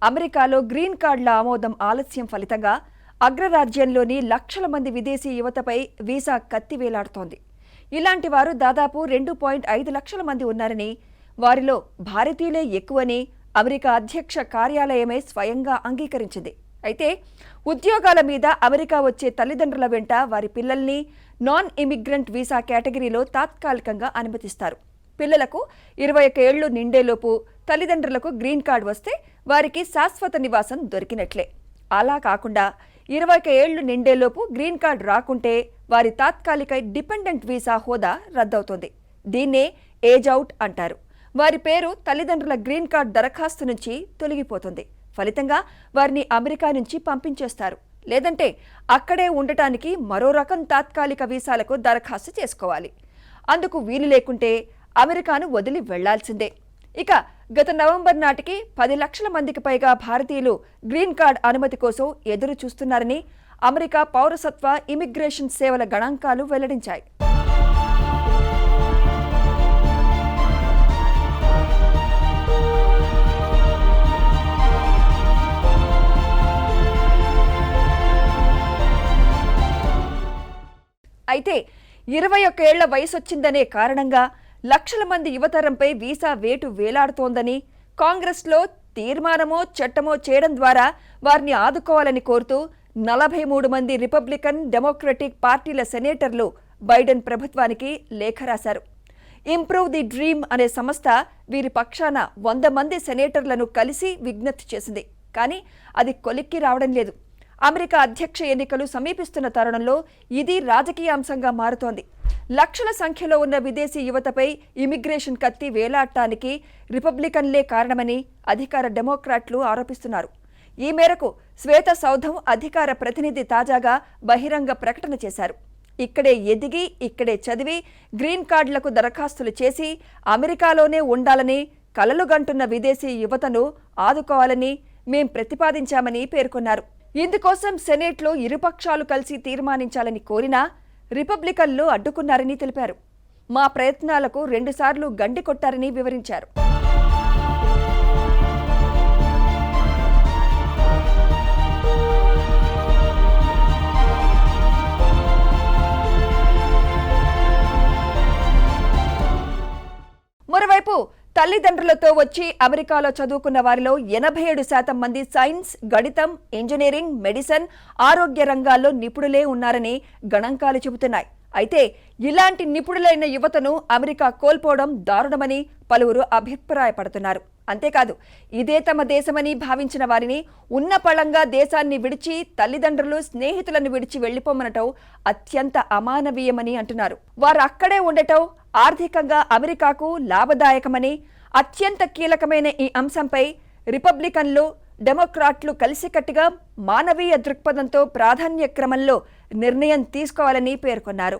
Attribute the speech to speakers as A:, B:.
A: అమెరికాలో గ్రీన్ కార్డుల ఆమోదం ఆలస్యం ఫలితంగా అగ్రరాజ్యంలోని లక్షల మంది విదేశీ యువతపై వీసా కత్తి వేలాడుతోంది. ఇలాంటి వారు దాదాపు 2.5 లక్షల మంది ఉన్నారని, వారిలో భారతీయులే ఎక్కువని అమెరికా అధ్యక్ష కార్యాలయమే స్వయంగా అంగీకరించింది. అయితే ఉద్యోగాల మీద అమెరికా వచ్చే తల్లిదండ్రుల వెంట వారి పిల్లల్ని నాన్ ఇమిగ్రెంట్ వీసా కేటగిరీలో తాత్కాలికంగా అనుమతిస్తారు. పిల్లలకు 21 ఏళ్లు నిండేలోపు తల్లిదండ్రులకు గ్రీన్ కార్డు వస్తే వారికి శాశ్వత నివాసం దొరికినట్లే. అలా కాకుండా 21 ఏళ్లు నిండేలోపు గ్రీన్ కార్డు రాకుంటే వారి తాత్కాలిక డిపెండెంట్ వీసా హోదా రద్దవుతోంది. దీన్నే ఏజ్ అవుట్ అంటారు. వారి పేరు తల్లిదండ్రుల గ్రీన్ కార్డు దరఖాస్తు నుంచి తొలగిపోతుంది. ఫలితంగా వారిని అమెరికా నుంచి పంపించేస్తారు. లేదంటే అక్కడే ఉండటానికి మరో రకం తాత్కాలిక వీసాలకు దరఖాస్తు చేసుకోవాలి. అందుకు వీలు లేకుంటే అమెరికాను వదిలి వెళ్లాల్సిందే. ఇక గత నవంబర్ నాటికి 10 లక్షల మందికి పైగా భారతీయులు గ్రీన్ కార్డ్ అనుమతి కోసం ఎదురు చూస్తున్నారని అమెరికా పౌరసత్వ ఇమిగ్రేషన్ సేవల గణాంకాలు వెల్లడించాయి. అయితే 21 ఏళ్ల వయసొచ్చిందనే కారణంగా లక్షల మంది యువతరంపై వీసా వేటు వేలాడుతోందని, కాంగ్రెస్లో తీర్మానమో చట్టమో చేయడం ద్వారా వారిని ఆదుకోవాలని కోరుతూ 43 మంది రిపబ్లికన్, డెమోక్రటిక్ పార్టీల సెనేటర్లు బైడెన్ ప్రభుత్వానికి లేఖ రాశారు. ఇంప్రూవ్ ది డ్రీమ్ అనే సంస్థ వీరి పక్షాన 100 మంది సెనేటర్లను కలిసి విజ్ఞప్తి చేసింది. కానీ అది కొలిక్కి రావడం లేదు. అమెరికా అధ్యక్ష ఎన్నికలు సమీపిస్తున్న తరుణంలో ఇది రాజకీయ అంశంగా మారుతోంది. లక్షల సంఖ్యలో ఉన్న విదేశీ యువతపై ఇమిగ్రేషన్ కత్తి వేలాడటానికి రిపబ్లికన్లే కారణమని అధికార డెమోక్రాట్లు ఆరోపిస్తున్నారు. ఈ మేరకు శ్వేత సౌధం అధికార ప్రతినిధి తాజాగా బహిరంగ ప్రకటన చేశారు. ఇక్కడే ఎదిగి, ఇక్కడే చదివి గ్రీన్ కార్డులకు దరఖాస్తులు చేసి అమెరికాలోనే ఉండాలని కలలుగంటున్న విదేశీ యువతను ఆదుకోవాలని మేం ప్రతిపాదించామని పేర్కొన్నారు. ఇందుకోసం సెనేట్లో ఇరుపక్షాలు కలిసి తీర్మానించాలని కోరినా రిపబ్లికన్లు అడ్డుకున్నారని తెలిపారు. మా ప్రయత్నాలకు 2 సార్లు గండి కొట్టారని వివరించారు. మరోవైపు తల్లిదండ్రులతో వచ్చి అమెరికాలో చదువుకున్న వారిలో 87% మంది సైన్స్, గణితం, ఇంజనీరింగ్, మెడిసిన్, ఆరోగ్య రంగాల్లో నిపుణులే ఉన్నారని గణాంకాలు చెబుతున్నాయి. అయితే ఇలాంటి నిపుణులైన యువతను అమెరికా కోల్పోవడం దారుణమని పలువురు అభిప్రాయపడుతున్నారు. అంతేకాదు, ఇదే తమ దేశమని భావించిన వారిని ఉన్నపళంగా దేశాన్ని విడిచి తల్లిదండ్రులు, స్నేహితులను విడిచి వెళ్లిపోమనటం అత్యంత అమానవీయమని అంటున్నారు. వారు అక్కడే ఉండటం ఆర్థికంగా అమెరికాకు లాభదాయకమని, అత్యంత కీలకమైన ఈ అంశంపై రిపబ్లికన్లు, డెమోక్రాట్లు కలిసికట్టుగా మానవీయ దృక్పథంతో ప్రాధాన్య క్రమంలో నిర్ణయం తీసుకోవాలని పేర్కొన్నారు.